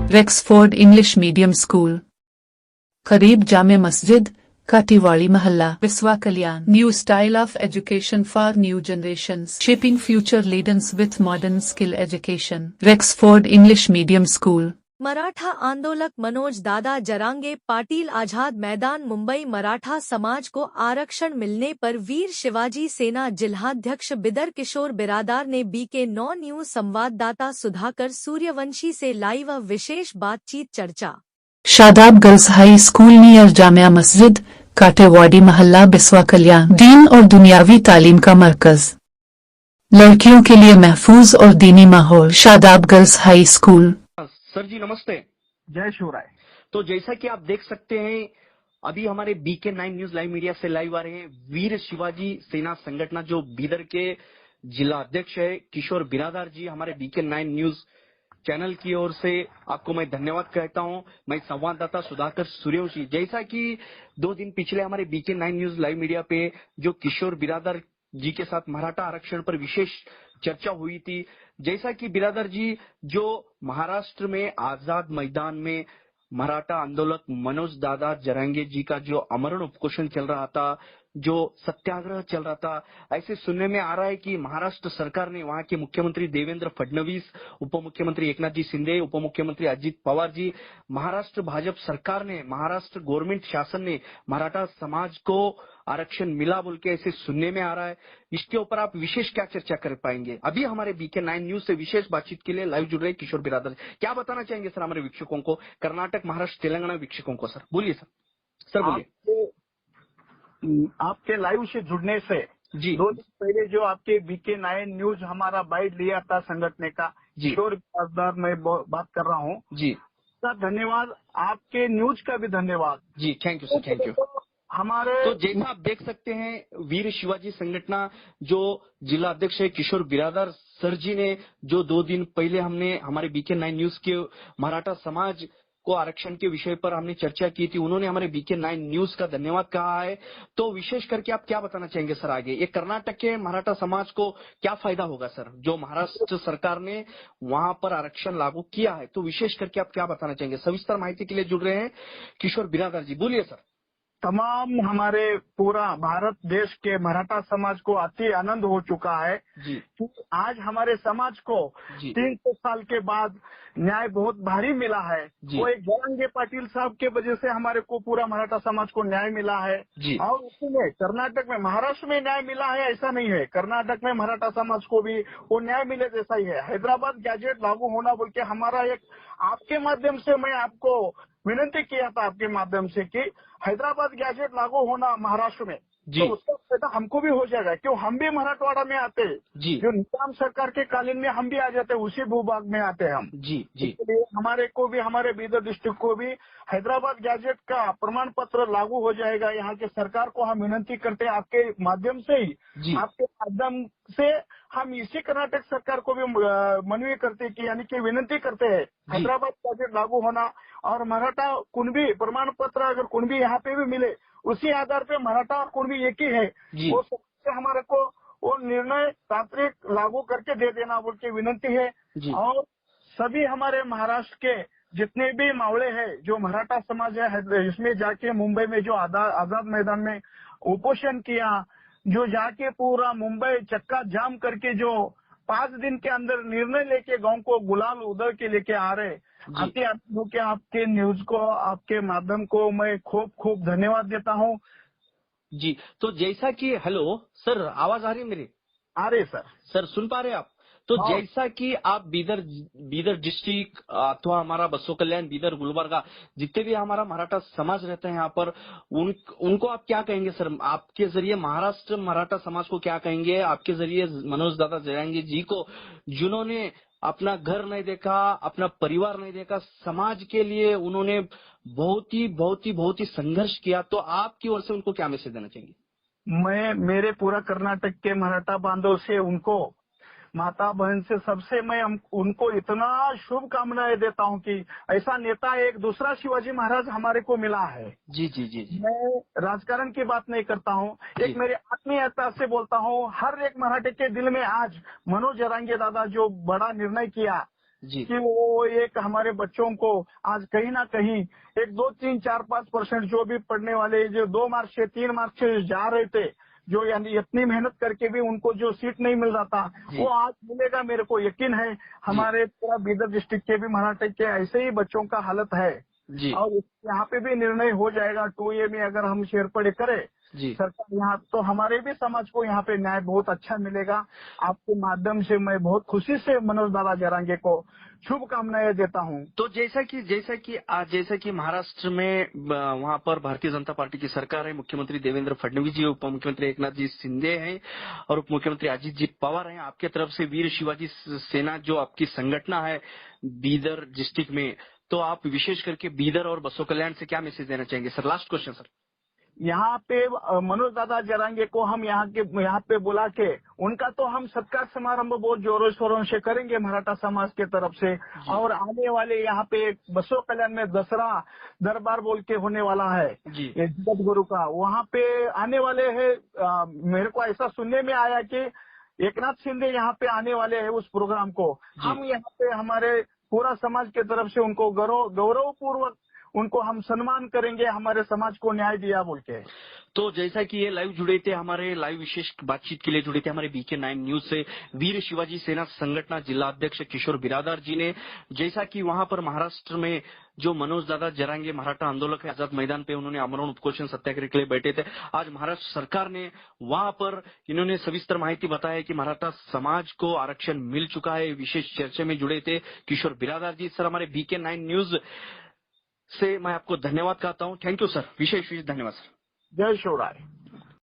रेक्सफोर्ड English medium school, करीब जामे मस्जिद, काटीवाड़ी महल्ला, बिस्वा कल्याण. New style of education for new generations, shaping future leaders with modern skill education. Rexford English Medium School. Maratha आंदोलक मनोज दादा जरांगे पाटिल आझाद मैदान मुंबई। मराठा समाज को आरक्षण मिलने पर वीर शिवाजी सेना जिलाध्यक्ष बिदर किशोर बिरादार ने BK9 न्यूज संवाददाता सुधाकर सूर्यवंशी से लाइव विशेष बातचीत चर्चा। Shadab girls high school near Jamia Masjid, Katewadi महल्ला, बिस्वा कल्याण। दीन और दुनियावी तालीम का मरकज, लड़कियों के लिए महफूज और दीनी माहौल। Shadab girls high school. Sir ji नमस्ते। जय शिवराय। तो जैसा कि आप देख सकते हैं अभी हमारे BK9 न्यूज लाइव मीडिया से लाइव आ रहे हैं वीर शिवाजी सेना संगठन जो बीदर के जिला अध्यक्ष है किशोर बिरादार जी। हमारे BK9 न्यूज चैनल की ओर से आपको मैं धन्यवाद कहता हूं। मैं संवाददाता सुधाकर सूर्यवंशी। जैसा कि 2 दिन पिछले हमारे BK9 न्यूज लाइव मीडिया पे जो किशोर बिरादार जी के साथ मराठा आरक्षण पर विशेष चर्चा हुई थी। जैसा कि बिरादर जी जो महाराष्ट्र में आजाद मैदान में मराठा आंदोलक मनोज दादा जरांगे जी का जो आमरण उपकोषण चल रहा था, जो सत्याग्रह चल रहा था, ऐसे सुनने में आ रहा है कि महाराष्ट्र सरकार ने वहां के मुख्यमंत्री देवेंद्र फडणवीस, उप मुख्यमंत्री एकनाथ जी शिंदे, उप मुख्यमंत्री अजित पवार जी, महाराष्ट्र भाजपा सरकार ने, महाराष्ट्र गवर्नमेंट शासन ने मराठा समाज को आरक्षण मिला बोल के ऐसे सुनने में आ रहा है। इसके ऊपर आप विशेष क्या चर्चा कर पाएंगे? अभी हमारे BK9 न्यूज से विशेष बातचीत के लिए लाइव जुड़ रहे किशोर बिरादर, क्या बताना चाहेंगे सर हमारे वीक्षकों को, कर्नाटक, महाराष्ट्र, तेलंगाना वीक्षकों को? सर बोलिए सर बोलिए। आपके लाइव से जुड़ने से जी 2 दिन पहले जो आपके BK9 न्यूज हमारा बाइट लिया था संगठन का, जी किशोर बिरादर मैं बात कर रहा हूँ जी सर। धन्यवाद, आपके न्यूज का भी धन्यवाद जी। Thank you sir, thank you. हमारे तो जैसा आप देख सकते हैं वीर शिवाजी संगठन जो जिला अध्यक्ष है किशोर बिरादार सर जी ने जो 2 दिन पहले हमने हमारे BK9 न्यूज के मराठा समाज को आरक्षण के विषय पर हमने चर्चा की थी, उन्होंने हमारे BK9 न्यूज का धन्यवाद कहा है। तो विशेष करके आप क्या बताना चाहेंगे सर आगे, ये कर्नाटक के मराठा समाज को क्या फायदा होगा सर जो महाराष्ट्र सरकार ने वहां पर आरक्षण लागू किया है? तो विशेष करके आप क्या बताना चाहेंगे? सविस्तर माहिती के लिए जुड़ रहे हैं किशोर बिरादार जी, बोलिए सर। तमाम हमारे पूरा भारत देश के मराठा समाज को अति आनंद हो चुका है जी कि आज हमारे समाज को 300 साल के बाद न्याय बहुत भारी मिला है। वो एक जरांगे पाटिल साहब के वजह से हमारे को पूरा मराठा समाज को न्याय मिला है। और उसमें कर्नाटक में, महाराष्ट्र में न्याय मिला है ऐसा नहीं है, कर्नाटक में मराठा समाज को भी वो न्याय मिले जैसा ही है। हैदराबाद गैजेट लागू होना बोल के हमारा एक, आपके माध्यम से मैं आपको विनती किया था आपके माध्यम से कि हैदराबाद गैजेट लागू होना महाराष्ट्र में, तो उसका फायदा हमको भी हो जाएगा। क्यों, हम भी मराठवाड़ा में आते हैं, जो निजाम सरकार के कालीन में हम भी आ जाते हैं, उसी भूभाग में आते हैं हम। इसलिए हमारे को भी, हमारे बीदर डिस्ट्रिक्ट को भी हैदराबाद गैजेट का प्रमाण पत्र लागू हो जाएगा। यहाँ के सरकार को हम विनती करते हैं आपके माध्यम से ही, आपके माध्यम से हम इसी कर्नाटक सरकार को भी मनवी करते हैं कि यानी कि विनती करते हैं हैदराबाद गैजेट लागू होना, और मराठा कुणबी प्रमाण पत्र अगर कुणबी यहाँ पे भी मिले, उसी आधार पे मराठा और कुणबी एक ही है, वो सबसे हमारे को वो निर्णय तांत्रिक लागू करके दे देना बोल के विनती है। और सभी हमारे महाराष्ट्र के जितने भी मावड़े हैं जो मराठा समाज है, इसमें जाके मुंबई में जो आजाद मैदान में उपोषण किया, जो जाके पूरा मुंबई चक्का जाम करके जो 5 दिन के अंदर निर्णय लेके गांव को गुलाल उधर के लेके आ रहे, आपके न्यूज को, आपके माध्यम को मैं खूब खूब धन्यवाद देता हूँ जी। तो जैसा कि, हेलो सर, आवाज आ रही है मेरी? आ रही है सर सुन पा रहे आप? तो जैसा कि आप बीदर डिस्ट्रिक्ट अथवा हमारा बसो कल्याण, बीदर, गुलबर्गा, जितने भी हमारा मराठा समाज रहते हैं यहाँ पर, उनको आप क्या कहेंगे सर? आपके जरिए महाराष्ट्र मराठा समाज को क्या कहेंगे? आपके जरिए मनोज दादा जरांगे जी को, जिन्होंने अपना घर नहीं देखा, अपना परिवार नहीं देखा, समाज के लिए उन्होंने बहुत ही संघर्ष किया, तो आपकी ओर से उनको क्या मैसेज देना चाहेंगे? मैं मेरे पूरा कर्नाटक के मराठा बांधव से, उनको माता बहन से, सबसे मैं उनको इतना शुभकामनाएं देता हूं कि ऐसा नेता एक दूसरा शिवाजी महाराज हमारे को मिला है। जी जी जी जी। मैं राजकारण की बात नहीं करता हूं, एक मेरे आत्मीयता से बोलता हूं। हर एक मराठे के दिल में आज मनोज जरांगे दादा जो बड़ा निर्णय किया, कि वो एक हमारे बच्चों को आज कहीं ना कहीं 1, 2, 3, 4, 5% जो भी पढ़ने वाले जो 2 मार्क्स से 3 मार्क्स से जा रहे थे, जो यानी इतनी मेहनत करके भी उनको जो सीट नहीं मिल रहा था, वो आज मिलेगा, मेरे को यकीन है। हमारे पूरा बीदर डिस्ट्रिक्ट के भी महाराष्ट्र के ऐसे ही बच्चों का हालत है और यहाँ पे भी निर्णय हो जाएगा 2A में अगर हम शेरपड़े करें सरकार यहाँ, तो हमारे भी समाज को यहाँ पे न्याय बहुत अच्छा मिलेगा। आपके माध्यम से मैं बहुत खुशी से मनोज दादा जरांगे को शुभकामनाएं देता हूँ। तो जैसा कि महाराष्ट्र में वहां पर भारतीय जनता पार्टी की सरकार है, मुख्यमंत्री देवेंद्र फडणवीस जी, उप मुख्यमंत्री एकनाथ जी शिंदे हैं और उप मुख्यमंत्री अजित जी पवार हैं। आपके तरफ से वीर शिवाजी सेना जो आपकी संगठन है बीदर डिस्ट्रिक्ट में, तो आप विशेष करके बीदर और बसो कल्याण से क्या मैसेज देना चाहेंगे सर? Last question sir. यहाँ पे मनोज दादा जरांगे को हम यहाँ पे बुला के उनका तो हम सत्कार समारंभ बहुत जोरों शोरों से करेंगे मराठा समाज के तरफ से। और आने वाले यहाँ पे बसो कल्याण में दसरा दरबार बोल के होने वाला है जगत गुरु का, वहाँ पे आने वाले हैं। मेरे को ऐसा सुनने में आया कि एकनाथ शिंदे यहाँ पे आने वाले हैं उस प्रोग्राम को। हम यहाँ पे हमारे पूरा समाज के तरफ से उनको गौरवपूर्वक उनको हम सम्मान करेंगे, हमारे समाज को न्याय दिया बोल के। तो जैसा कि ये लाइव जुड़े थे, हमारे लाइव विशेष बातचीत के लिए जुड़े थे हमारे BK9 न्यूज से वीर शिवाजी सेना संगठन जिला अध्यक्ष किशोर बिरादार जी ने, जैसा कि वहां पर महाराष्ट्र में जो मनोज दादा जरांगे मराठा आंदोलक है आजाद मैदान पे उन्होंने आमरण उपोषण सत्याग्रह के लिए बैठे थे। आज महाराष्ट्र सरकार ने वहां पर इन्होंने सविस्तर माहिती बताया कि मराठा समाज को आरक्षण मिल चुका है। विशेष चर्चा में जुड़े थे किशोर बिरादार जी। सर हमारे BK9 न्यूज से मैं आपको धन्यवाद कहता हूँ। थैंक यू सर, विशेष धन्यवाद सर। जय शिवराय।